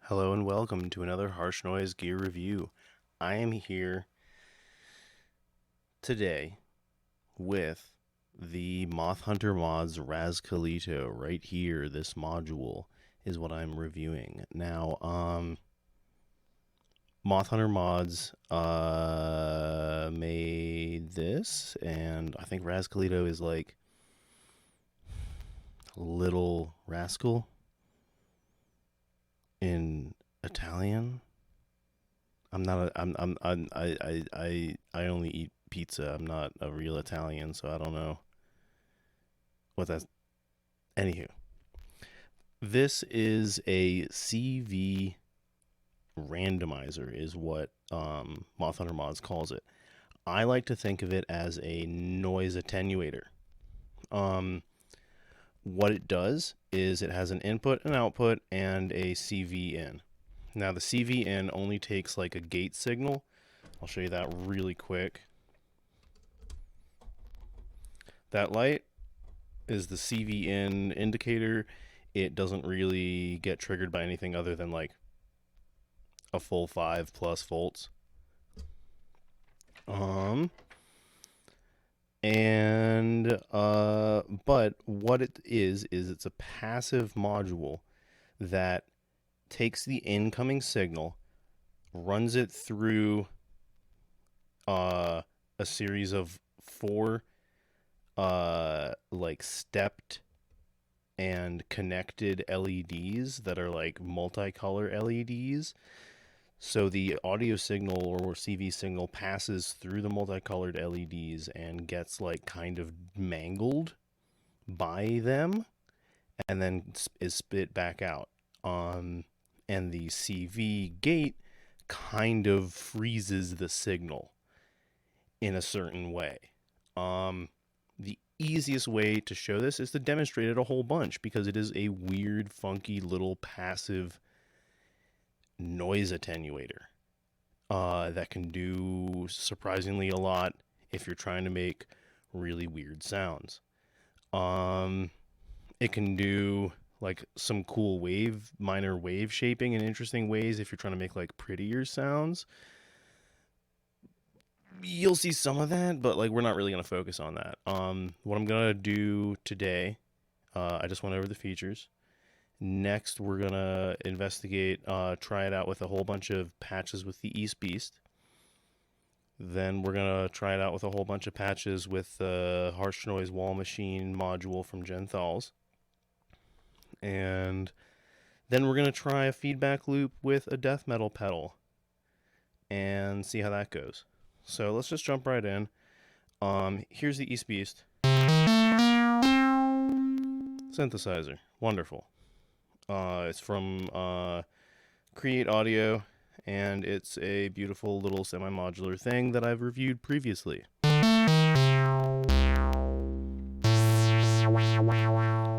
Hello and welcome to another Harsh Noise Gear Review. I am here today with the Moth Hunter Mods Razcalito. Right here, this module is what I'm reviewing. Now, Moth Hunter Mods made this, and I think Razcalito is like Little Rascal in Italian. I only eat pizza. I'm not a real Italian, so I don't know what that's. Anywho, this is a CV randomizer, is what Moth Hunter Mods calls it. I like to think of it as a noise attenuator. What it does is it has an input, an output, and a CV in. Now the CV in only takes like a gate signal. I'll show you that really quick. That light is the CV in indicator. It doesn't really get triggered by anything other than like a full 5+ volts. But what it is it's a passive module that takes the incoming signal, runs it through a series of 4 like stepped and connected LEDs that are like multicolor LEDs. So the audio signal or CV signal passes through the multicolored LEDs and gets like kind of mangled by them and then is spit back out. And the CV gate kind of freezes the signal in a certain way. The easiest way to show this is to demonstrate it a whole bunch, because it is a weird, funky little passive noise attenuator that can do surprisingly a lot if you're trying to make really weird sounds. It can do like some cool minor wave shaping in interesting ways if you're trying to make like prettier sounds. You'll see some of that, but like we're not really going to focus on that. What I'm going to do today, I just went over the features. Next, we're going to investigate, try it out with a whole bunch of patches with the East Beast. Then we're going to try it out with a whole bunch of patches with the Harsh Noise Machine Module from Genthals. And then we're going to try a feedback loop with a death metal pedal and see how that goes. So let's just jump right in. Here's the East Beast synthesizer. Wonderful. It's from Create Audio, and it's a beautiful little semi-modular thing that I've reviewed previously. It's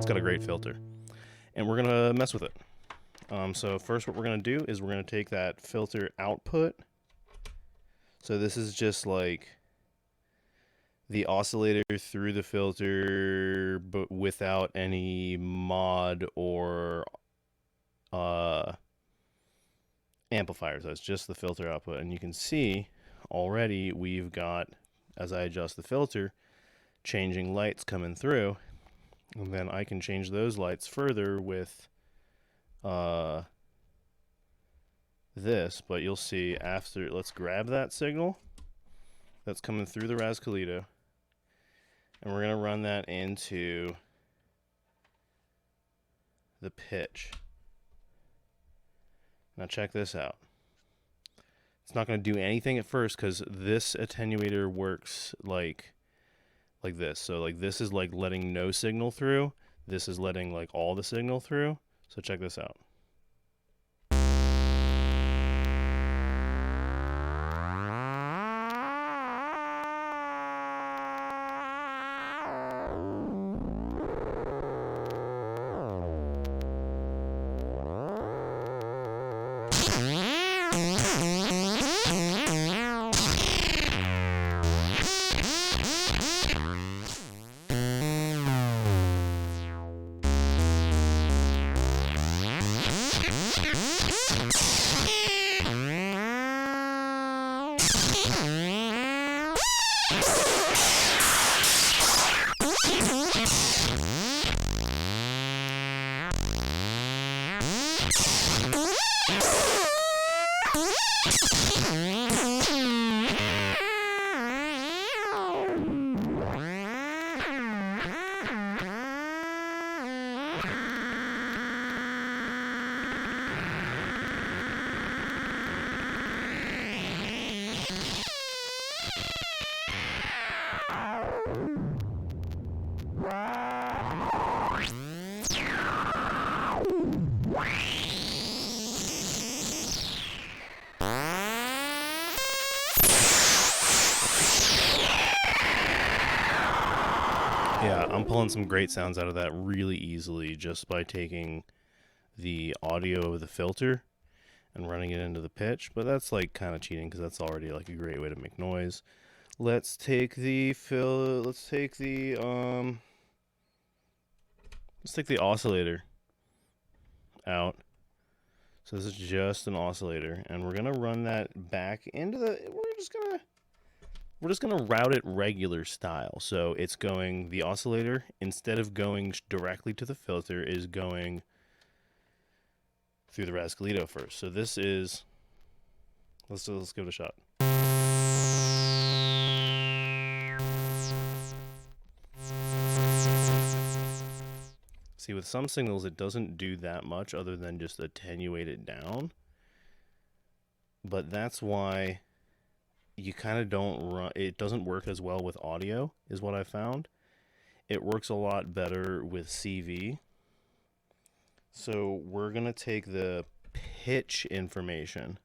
got a great filter, and we're gonna mess with it. So first what we're gonna do is we're gonna take that filter output. So this is just like the oscillator through the filter, but without any mod or amplifiers. That's just the filter output. And you can see already we've got, as I adjust the filter, changing lights coming through. And then I can change those lights further with this, but you'll see after. Let's grab that signal that's coming through the Razcalito, and we're going to run that into the pitch. Now check this out. It's not going to do anything at first because this attenuator works like this. So like this is like letting no signal through. This is letting like all the signal through. So check this out. Yeah, I'm pulling some great sounds out of that really easily just by taking the audio of the filter and running it into the pitch, but that's like kind of cheating because that's already like a great way to make noise. Let's take the oscillator out. So this is just an oscillator, and we're gonna run that back into the. We're just gonna route it regular style. So it's going, the oscillator, instead of going directly to the filter, is going through the Razcalito first. So this is, let's give it a shot. See, with some signals, it doesn't do that much other than just attenuate it down. But that's why you kind of don't run, it doesn't work as well with audio, is what I found. It works a lot better with CV. So we're going to take the pitch information,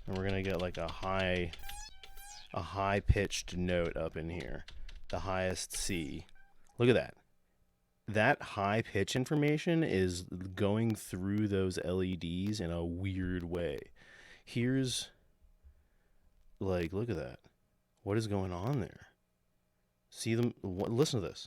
and we're going to get like a high pitched note up in here, the highest C. Look at that. That high pitch information is going through those LEDs in a weird way. Here's, like, look at that. What is going on there? See them? Listen to this.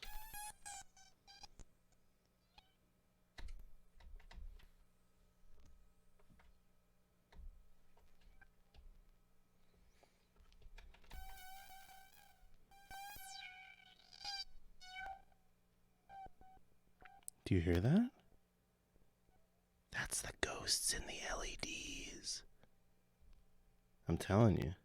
Do you hear that? That's the ghosts in the LEDs. I'm telling you.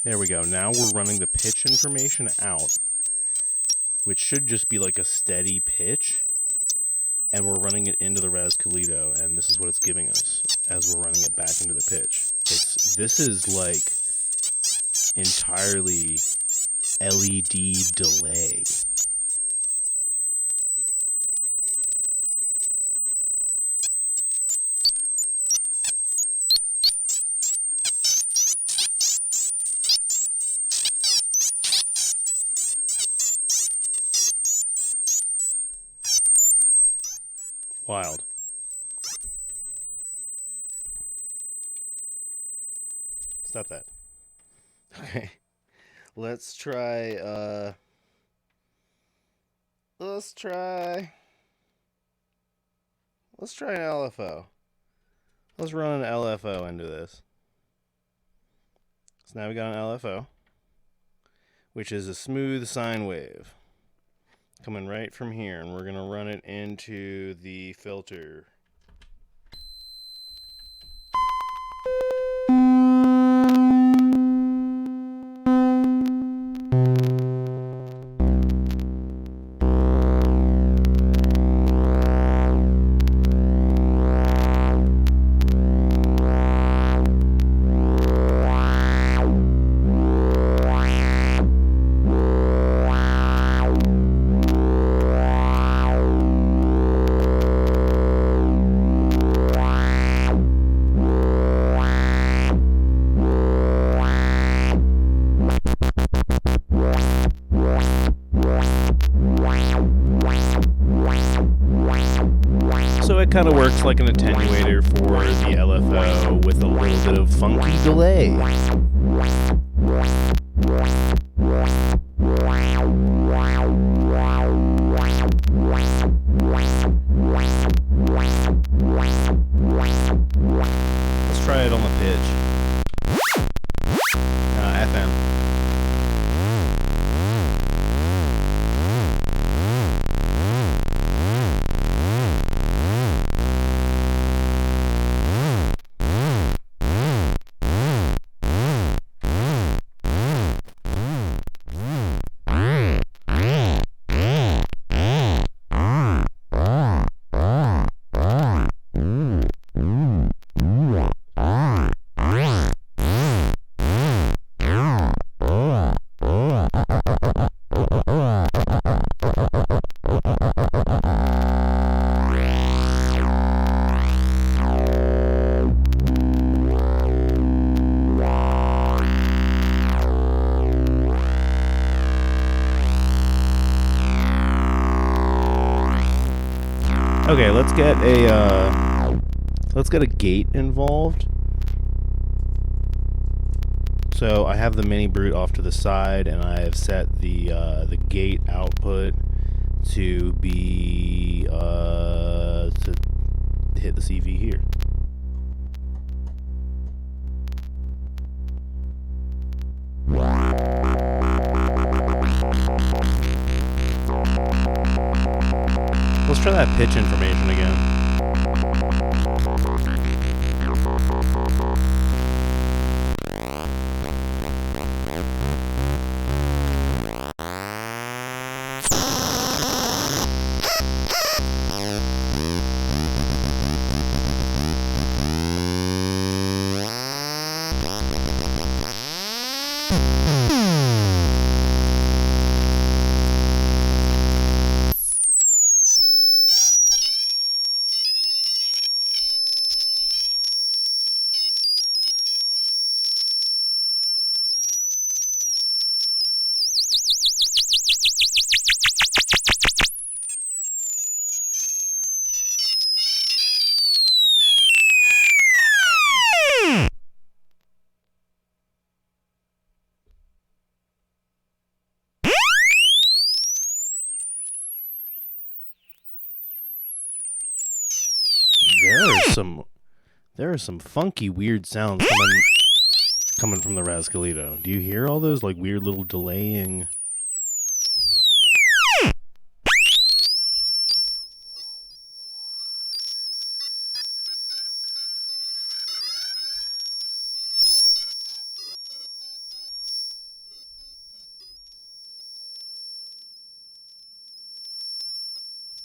There we go. Now we're running the pitch information out, which should just be like a steady pitch, and we're running it into the Razcalito, and this is what it's giving us as we're running it back into the pitch. This is like entirely LED delay. Wild. Stop that. Okay. Let's try an LFO. Let's run an LFO into this. So now we got an LFO, which is a smooth sine wave coming right from here, and we're going to run it into the filter. like an attenuator for the LFO with a little bit of funky delay. Let's try it on the pitch. FM. Okay, let's get a gate involved. So I have the mini brute off to the side, and I have set the gate output to be to hit the CV here. Let's try that pitch information again. There are some funky, weird sounds coming from the Razcalito. Do you hear all those like weird little delaying?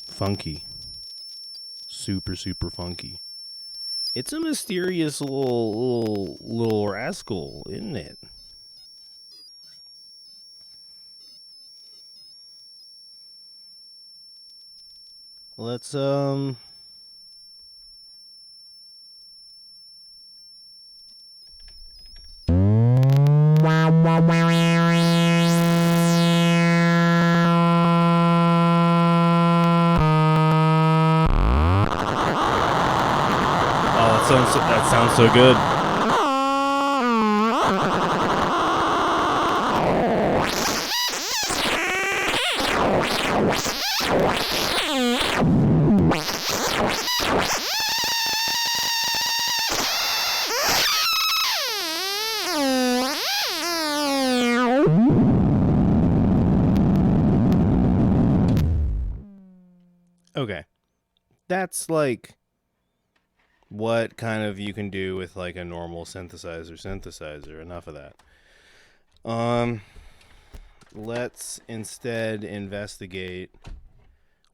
Funky. Super, super funky. It's a mysterious little rascal, isn't it? Let's that sounds so good. Okay. That's like what kind of you can do with like a normal synthesizer. Enough of that. Let's instead investigate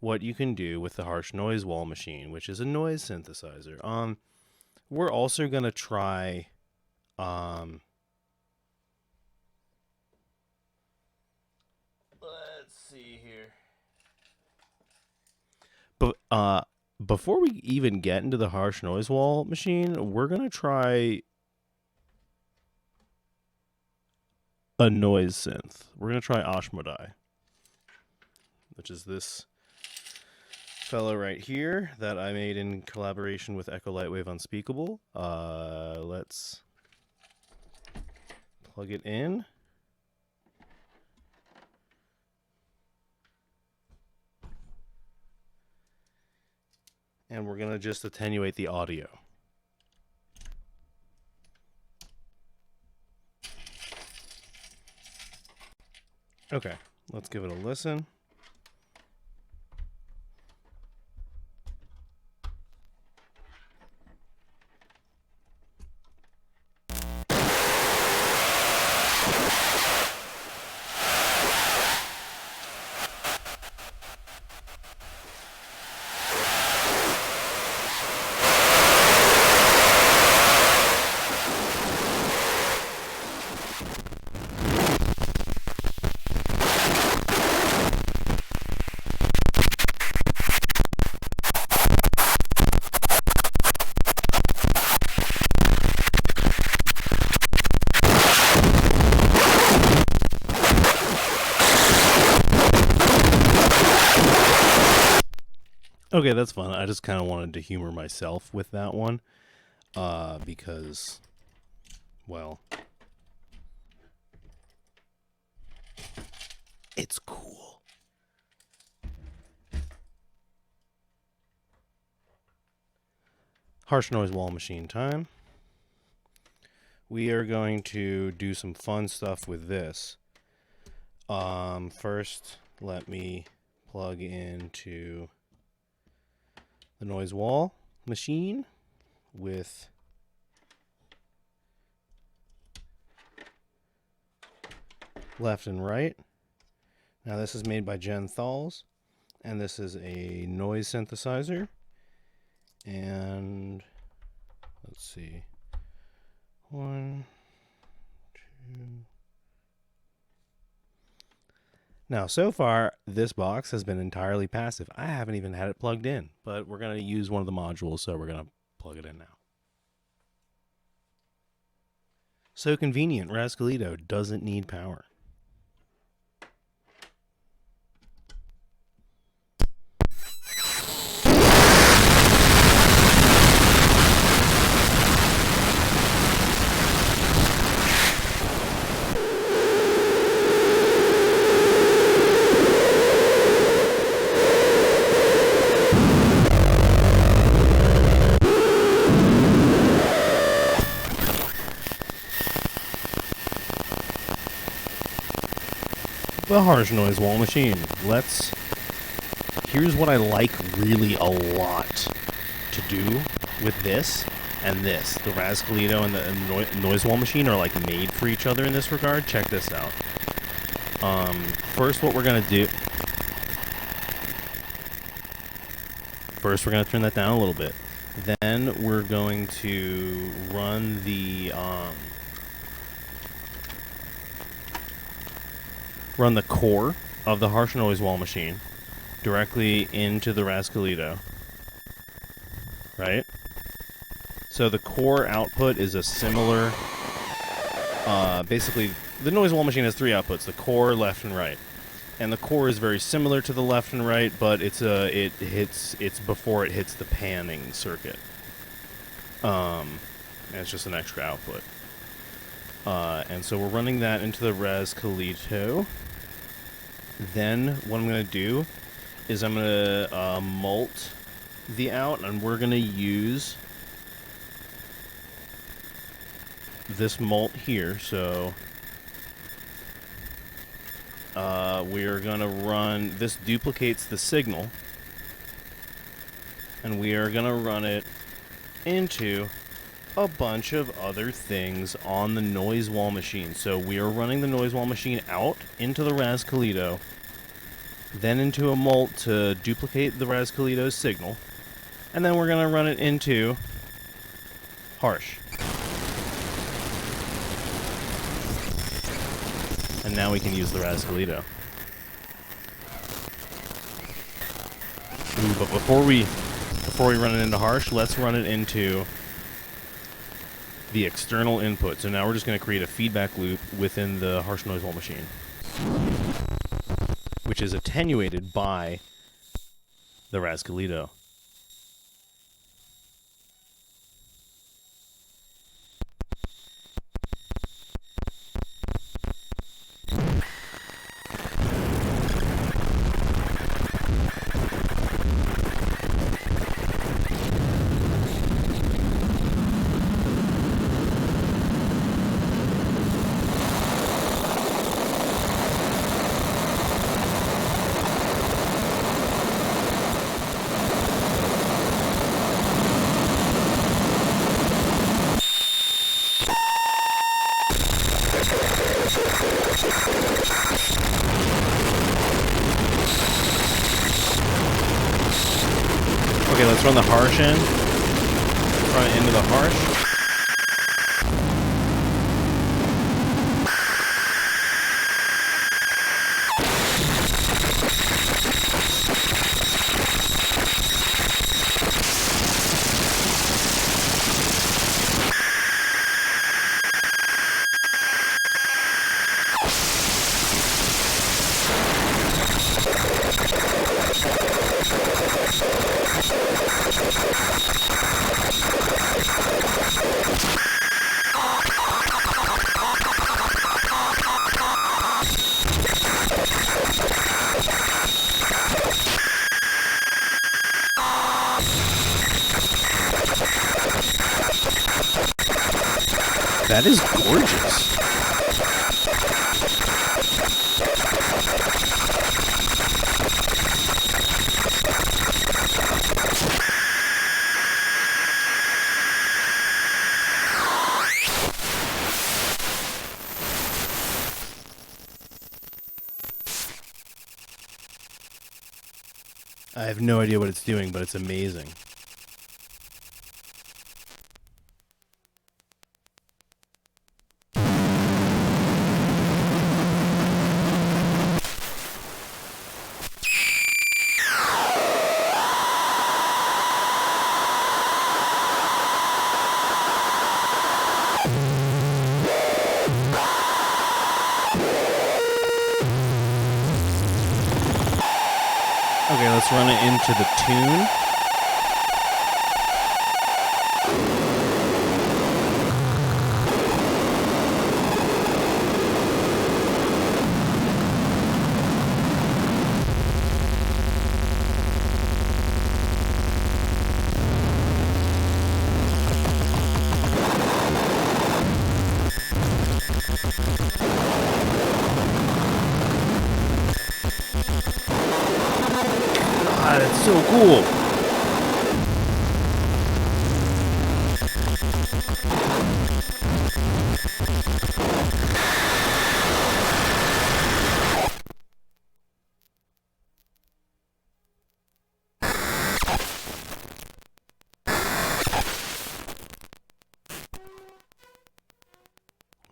what you can do with the harsh noise wall machine, which is a noise synthesizer. We're also gonna try let's see here. But before we even get into the harsh noise wall machine, we're going to try a noise synth. We're going to try Ashmodai, which is this fellow right here that I made in collaboration with Echo Lightwave Unspeakable. Let's plug it in. And we're going to just attenuate the audio. Okay, let's give it a listen. Okay, that's fun. I just kind of wanted to humor myself with that one. Because, well, it's cool. Harsh noise wall machine time. We are going to do some fun stuff with this. First, let me plug into the noise wall machine with left and right. Now this is made by Jen Thals, and this is a noise synthesizer. And let's see, 1, 2. Now, so far, this box has been entirely passive. I haven't even had it plugged in, but we're going to use one of the modules, so we're going to plug it in now. So convenient, Razcalito doesn't need power. The harsh noise wall machine. Here's what I like really a lot to do with this and this. The Razcalito and the noise wall machine are like made for each other in this regard. Check this out. First, what we're gonna do. First, we're gonna turn that down a little bit. Then we're going to run the core of the harsh noise wall machine directly into the Razcalito, right? So the core output is a similar, basically the noise wall machine has 3 outputs, the core, left, and right. And the core is very similar to the left and right, but it's before it hits the panning circuit. And it's just an extra output. And so we're running that into the Razcalito. Then what I'm going to do is I'm going to mult the out, and we're going to use this mult here. So we are going to run, this duplicates the signal, and we are going to run it into a bunch of other things on the noise wall machine. So we are running the noise wall machine out into the Razcalito, then into a mult to duplicate the Razcalito's signal, and then we're going to run it into harsh. And now we can use the Razcalito. Ooh, but before we run it into harsh, let's run it into the external input. So now we're just going to create a feedback loop within the harsh noise wall machine, which is attenuated by The Razcalito. Okay, let's run the harsh in. Let's run it into the harsh. That is gorgeous. I have no idea what it's doing, but it's amazing. Okay, let's run it into the tune. God, it's so cool.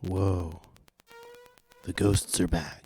Whoa. The ghosts are back.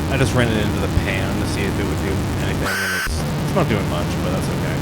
I just ran it into the pan to see if it would do anything, and it's not doing much, but that's okay.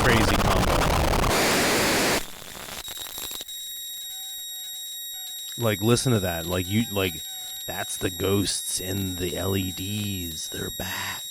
crazy combo. Like, listen to that. Like, that's the ghosts in the LEDs. They're back.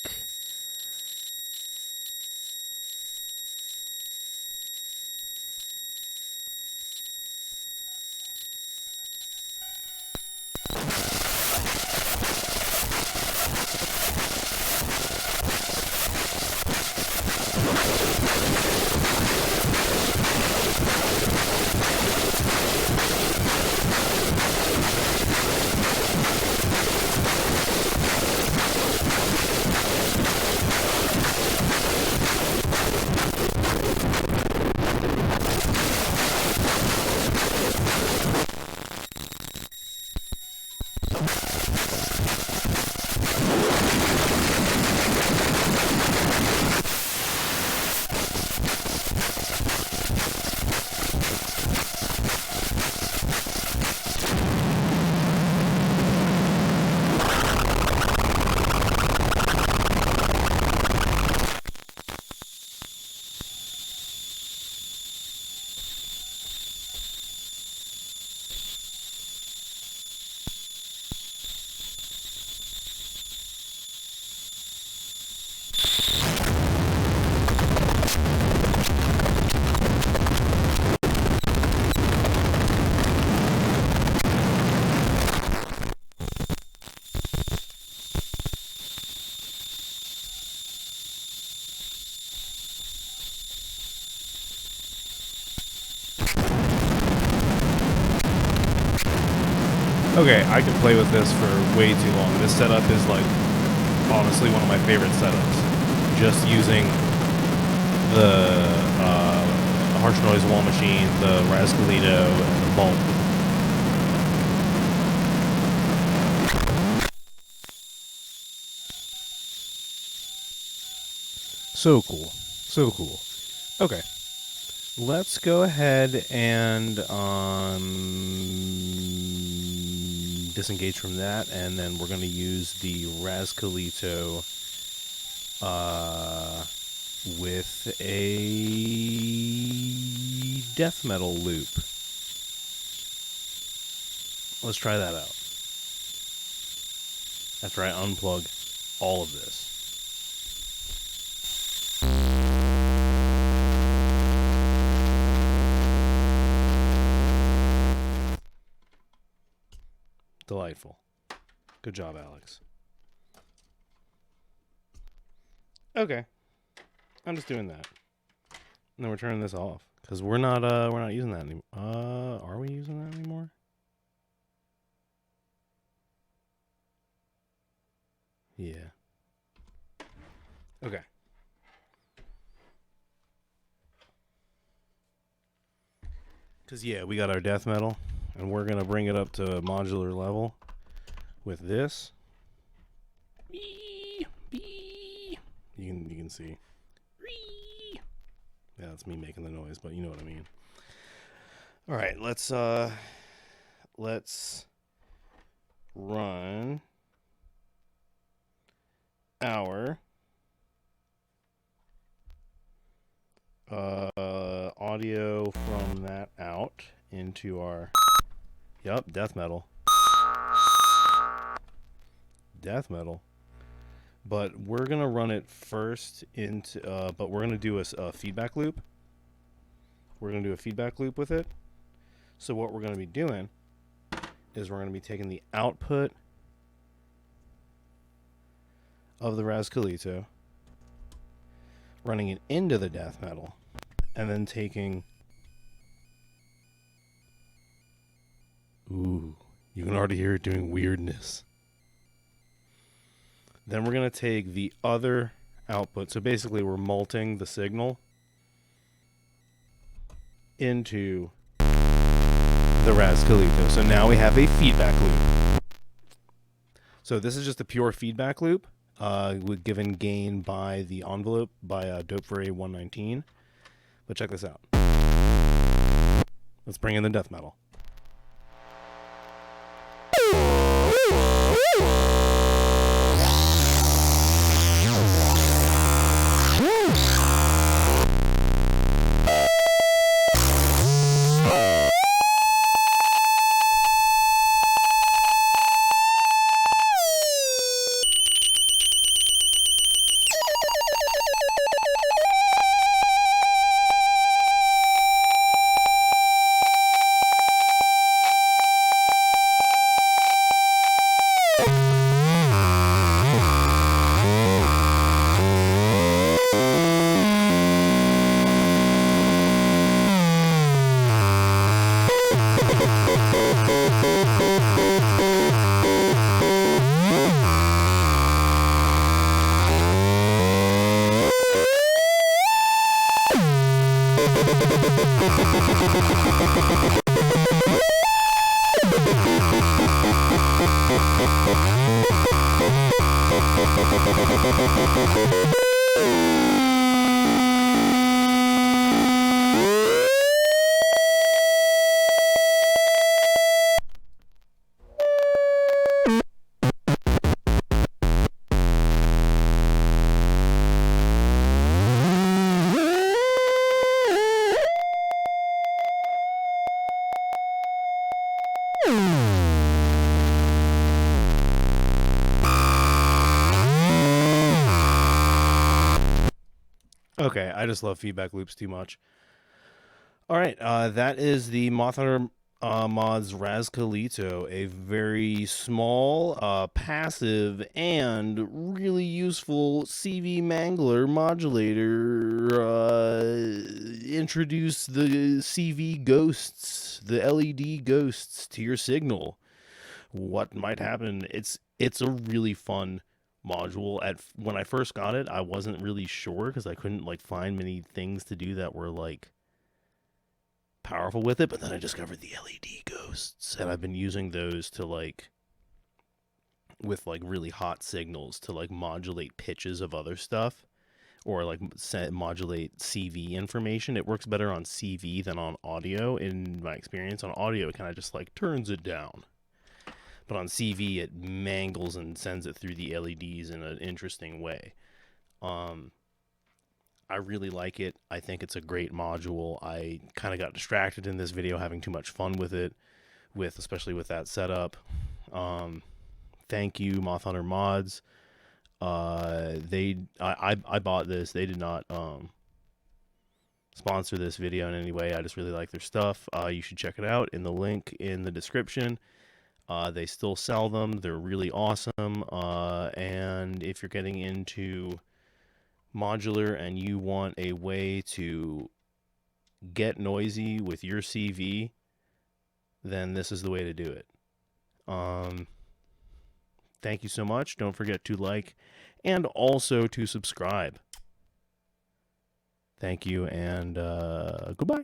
Okay, I can play with this for way too long. This setup is, like, honestly one of my favorite setups. Just using the harsh noise wall machine, the Razcalito, and the Moth. So cool. So cool. Okay. Let's go ahead and disengage from that, and then we're going to use the Razcalito with a death metal loop. Let's try that out after I unplug all of this. Delightful. Good job, Alex. Okay. I'm just doing that. And then we're turning this off because we're not using that anymore. Are we using that anymore? Yeah. Okay. Because, yeah, we got our death metal, and we're going to bring it up to modular level with this. You can see. Yeah, that's me making the noise, but you know what I mean. All right, let's run our audio from that out into our death metal. But we're gonna run it first into but we're gonna do a feedback loop. We're gonna do a feedback loop with it. So what we're gonna be doing is we're gonna be taking the output of the Razcalito, running it into the death metal, and then taking, ooh, you can already hear it doing weirdness. Then we're going to take the other output. So basically we're multing the signal into the Razcalito. So now we have a feedback loop. So this is just a pure feedback loop, given gain by the envelope by Dope for A119. But check this out. Let's bring in the death metal. Okay, I just love feedback loops too much. All right, that is the Moth Mod's Razcalito, a very small, passive, and really useful CV mangler modulator. Introduce the CV ghosts, the LED ghosts, to your signal. What might happen? It's a really fun module. When I first got it, I wasn't really sure because I couldn't like find many things to do that were like powerful with it, but then I discovered the LED ghosts, and I've been using those to like with like really hot signals to like modulate pitches of other stuff, or like modulate CV information. It works better on CV than on audio in my experience. On audio, it kind of just like turns it down, but on CV, it mangles and sends it through the LEDs in an interesting way. I really like it. I think it's a great module. I kind of got distracted in this video having too much fun with it, especially with that setup. Thank you, Moth Hunter Mods. I bought this. They did not sponsor this video in any way. I just really like their stuff. You should check it out in the link in the description. They still sell them. They're really awesome. And if you're getting into modular and you want a way to get noisy with your CV, then this is the way to do it. Thank you so much. Don't forget to like and also to subscribe. Thank you, and goodbye.